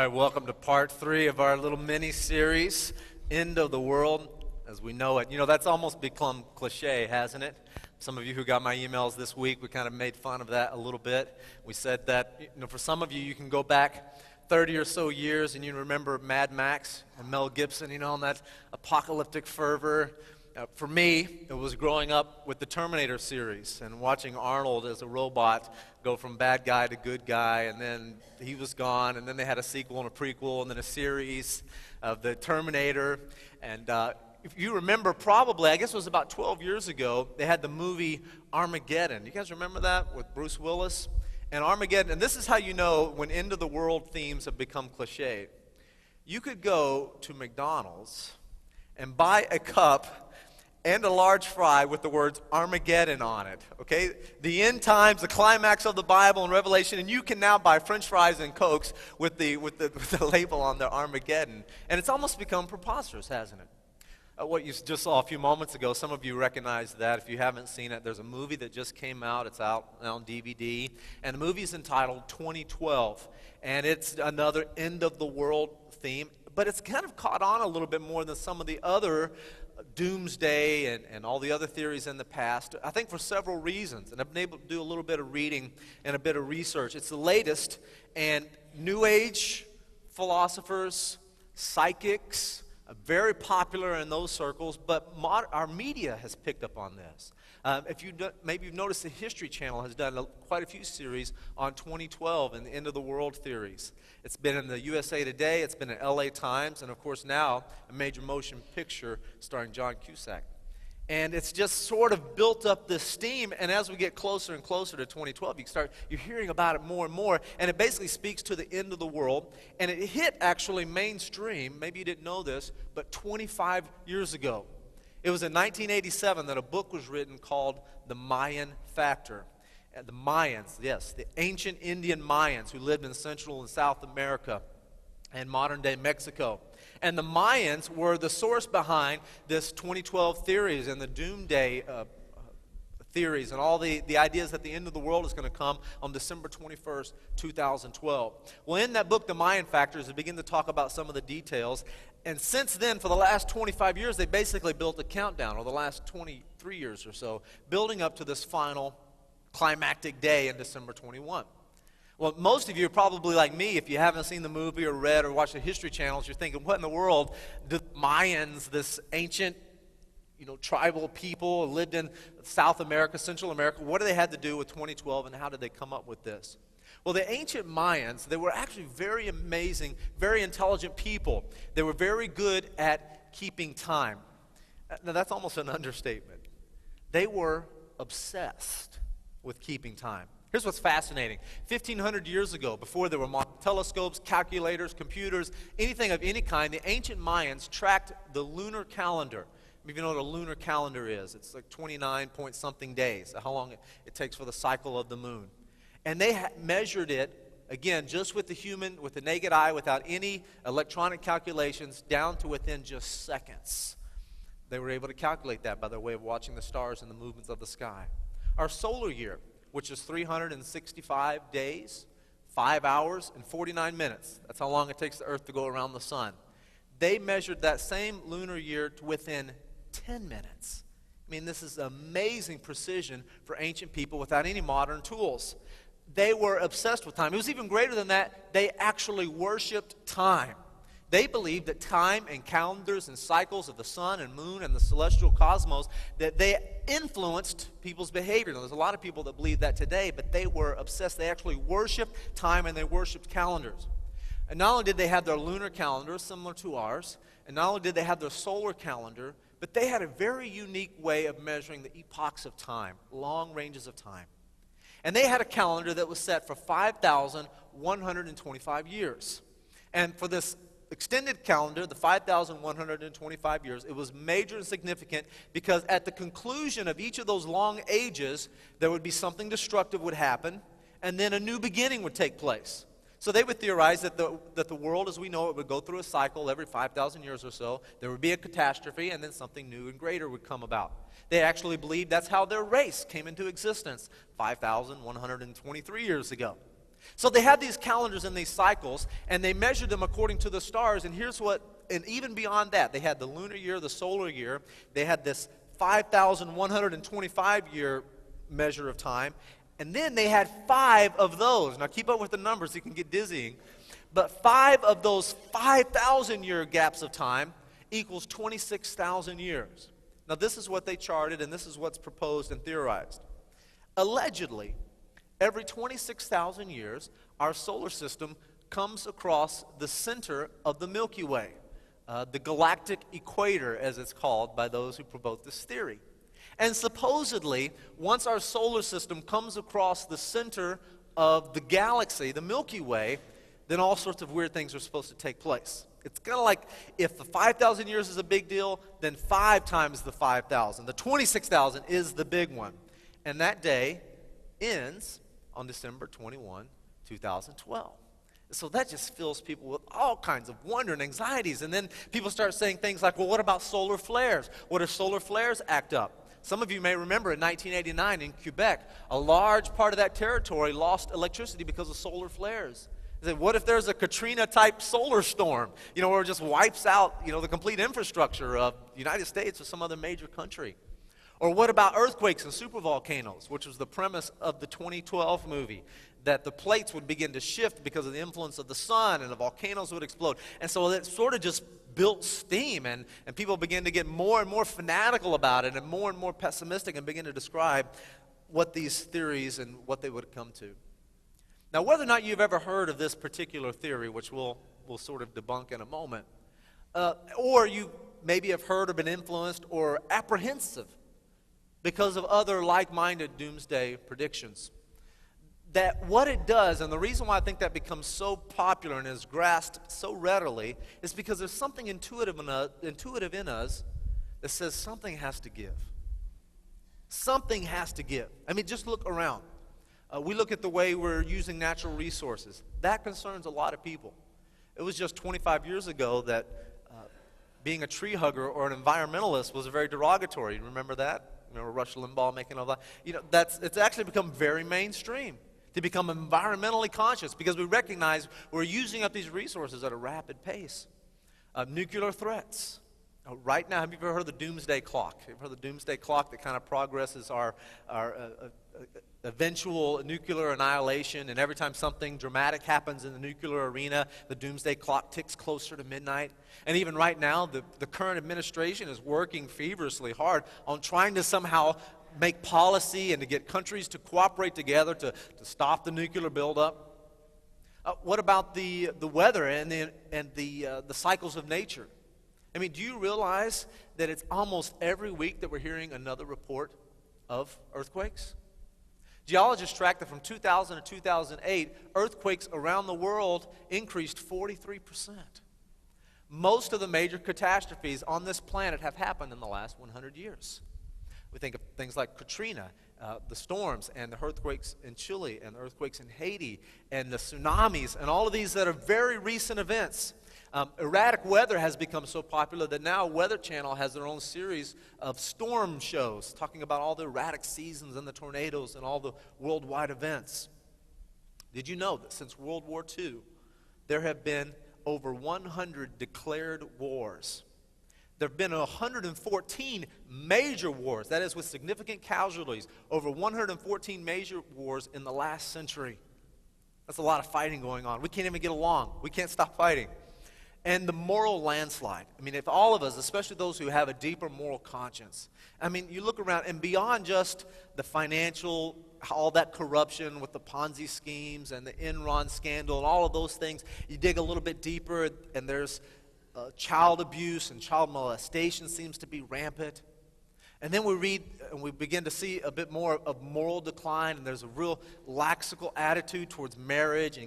right, welcome to part 3 of our little mini-series, End of the World as We Know It. You know, that's almost become cliche, hasn't it? Some of you who got my emails this week, we kind of made fun of that a little bit. We said that, you know, for some of you, you can go back 30 or so years and you remember Mad Max and Mel Gibson, you know, and that apocalyptic fervor. For me, it was growing up with the Terminator series and watching Arnold as a robot go from bad guy to good guy, and then he was gone, and then they had a sequel and a prequel, and then a series of the Terminator. And if you remember, probably, I guess it was about 12 years ago, they had the movie Armageddon. You guys remember that with Bruce Willis? And Armageddon, and this is how you know when end of the world themes have become cliche. You could go to McDonald's and buy a cup and a large fry with the words Armageddon on it, okay? The end times, the climax of the Bible and Revelation, and you can now buy French fries and Cokes with the label on there, Armageddon. And it's almost become preposterous, hasn't it? What you just saw a few moments ago, some of you recognize that. If you haven't seen it, there's a movie that just came out. It's out on DVD. And the movie is entitled 2012. And it's another end of the world theme. But it's kind of caught on a little bit more than some of the other doomsday and all the other theories in the past, I think for several reasons. And I've been able to do a little bit of reading and a bit of research. It's the latest, and New Age philosophers, psychics, very popular in those circles, but our media has picked up on this. Maybe you've noticed the History Channel has done quite a few series on 2012 and the end of the world theories. It's been in the USA Today, it's been in LA Times, and of course now a major motion picture starring John Cusack. And it's just sort of built up this steam, and as we get closer and closer to 2012, you're hearing about it more and more, and it basically speaks to the end of the world. And it hit actually mainstream, maybe you didn't know this, but 25 years ago. It was in 1987 that a book was written called The Mayan Factor. The Mayans, yes, the ancient Indian Mayans who lived in Central and South America and modern-day Mexico. And the Mayans were the source behind this 2012 theories and the doomsday theories and all the ideas that the end of the world is going to come on December 21st, 2012. Well, in that book, The Mayan Factors, they begin to talk about some of the details. And since then, for the last 25 years, they basically built a countdown, or the last 23 years or so, building up to this final climactic day in December 21. Well, most of you are probably like me. If you haven't seen the movie or read or watched the History Channels, you're thinking, what in the world? The Mayans, this ancient, tribal people lived in South America, Central America, what do they have to do with 2012, and how did they come up with this? Well, the ancient Mayans, they were actually very amazing, very intelligent people. They were very good at keeping time. Now, that's almost an understatement. They were obsessed with keeping time. Here's what's fascinating. 1,500 years ago, before there were telescopes, calculators, computers, anything of any kind, the ancient Mayans tracked the lunar calendar. If you know what a lunar calendar is, it's like 29-point-something days, how long it takes for the cycle of the moon. And they measured it, again, just with the naked eye, without any electronic calculations, down to within just seconds. They were able to calculate that by their way of watching the stars and the movements of the sky. Our solar year, which is 365 days, 5 hours, and 49 minutes. That's how long it takes the Earth to go around the sun. They measured that same lunar year to within 10 minutes. I mean, this is amazing precision for ancient people without any modern tools. They were obsessed with time. It was even greater than that. They actually worshiped time. They believed that time and calendars and cycles of the sun and moon and the celestial cosmos, that they influenced people's behavior. Now, there's a lot of people that believe that today, but they were obsessed. They actually worshiped time and they worshiped calendars. And not only did they have their lunar calendar, similar to ours, and not only did they have their solar calendar, but they had a very unique way of measuring the epochs of time, long ranges of time. And they had a calendar that was set for 5,125 years. And for this extended calendar, the 5,125 years, it was major and significant because at the conclusion of each of those long ages, there would be something destructive would happen, and then a new beginning would take place. So they would theorize that the world as we know it would go through a cycle every 5,000 years or so. There would be a catastrophe, and then something new and greater would come about. They actually believed that's how their race came into existence 5,123 years ago. So they had these calendars and these cycles, and they measured them according to the stars, and and even beyond that, they had the lunar year, the solar year, they had this 5,125-year measure of time, and then they had 5 of those. Now keep up with the numbers, it can get dizzying. But 5 of those 5,000-year gaps of time equals 26,000 years. Now this is what they charted, and this is what's proposed and theorized. Allegedly, every 26,000 years, our solar system comes across the center of the Milky Way, the galactic equator, as it's called by those who promote this theory. And supposedly, once our solar system comes across the center of the galaxy, the Milky Way, then all sorts of weird things are supposed to take place. It's kind of like if the 5,000 years is a big deal, then 5 times the 5,000. The 26,000 is the big one. And that day ends on December 21, 2012. So that just fills people with all kinds of wonder and anxieties. And then people start saying things like, well, what about solar flares? What if solar flares act up? Some of you may remember in 1989 in Quebec, a large part of that territory lost electricity because of solar flares. They said, what if there's a Katrina-type solar storm, where it just wipes out, the complete infrastructure of the United States or some other major country? Or what about earthquakes and supervolcanoes, which was the premise of the 2012 movie, that the plates would begin to shift because of the influence of the sun and the volcanoes would explode. And so it sort of just built steam, and people began to get more and more fanatical about it and more pessimistic and begin to describe what these theories and what they would come to. Now, whether or not you've ever heard of this particular theory, which we'll sort of debunk in a moment, or you maybe have heard or been influenced or apprehensive because of other like-minded doomsday predictions, that what it does, and the reason why I think that becomes so popular and is grasped so readily, is because there's something intuitive in us that says something has to give. Something has to give. I mean, just look around. We look at the way we're using natural resources. That concerns a lot of people. It was just 25 years ago that being a tree hugger or an environmentalist was very derogatory. You remember that? Remember Rush Limbaugh making all that? It's actually become very mainstream to become environmentally conscious because we recognize we're using up these resources at a rapid pace. Nuclear threats. Right now, have you ever heard of the doomsday clock? Have you heard of the doomsday clock that kind of progresses our eventual nuclear annihilation, and every time something dramatic happens in the nuclear arena, the doomsday clock ticks closer to midnight? And even right now, the current administration is working feverishly hard on trying to somehow make policy and to get countries to cooperate together to stop the nuclear buildup. What about the weather and the cycles of nature? I mean, do you realize that it's almost every week that we're hearing another report of earthquakes? Geologists tracked that from 2000 to 2008, earthquakes around the world increased 43%. Most of the major catastrophes on this planet have happened in the last 100 years. We think of things like Katrina, the storms, and the earthquakes in Chile, and the earthquakes in Haiti, and the tsunamis, and all of these that are very recent events. Erratic weather has become so popular that now Weather Channel has their own series of storm shows talking about all the erratic seasons and the tornadoes and all the worldwide events. Did you know that since World War II, there have been over 100 declared wars? There have been 114 major wars, that is with significant casualties, over 114 major wars in the last century. That's a lot of fighting going on. We can't even get along. We can't stop fighting. And the moral landslide. I mean, if all of us, especially those who have a deeper moral conscience, I mean, you look around and beyond just the financial, all that corruption with the Ponzi schemes and the Enron scandal and all of those things, you dig a little bit deeper and there's child abuse and child molestation seems to be rampant. And then we read and we begin to see a bit more of moral decline, and there's a real laxical attitude towards marriage and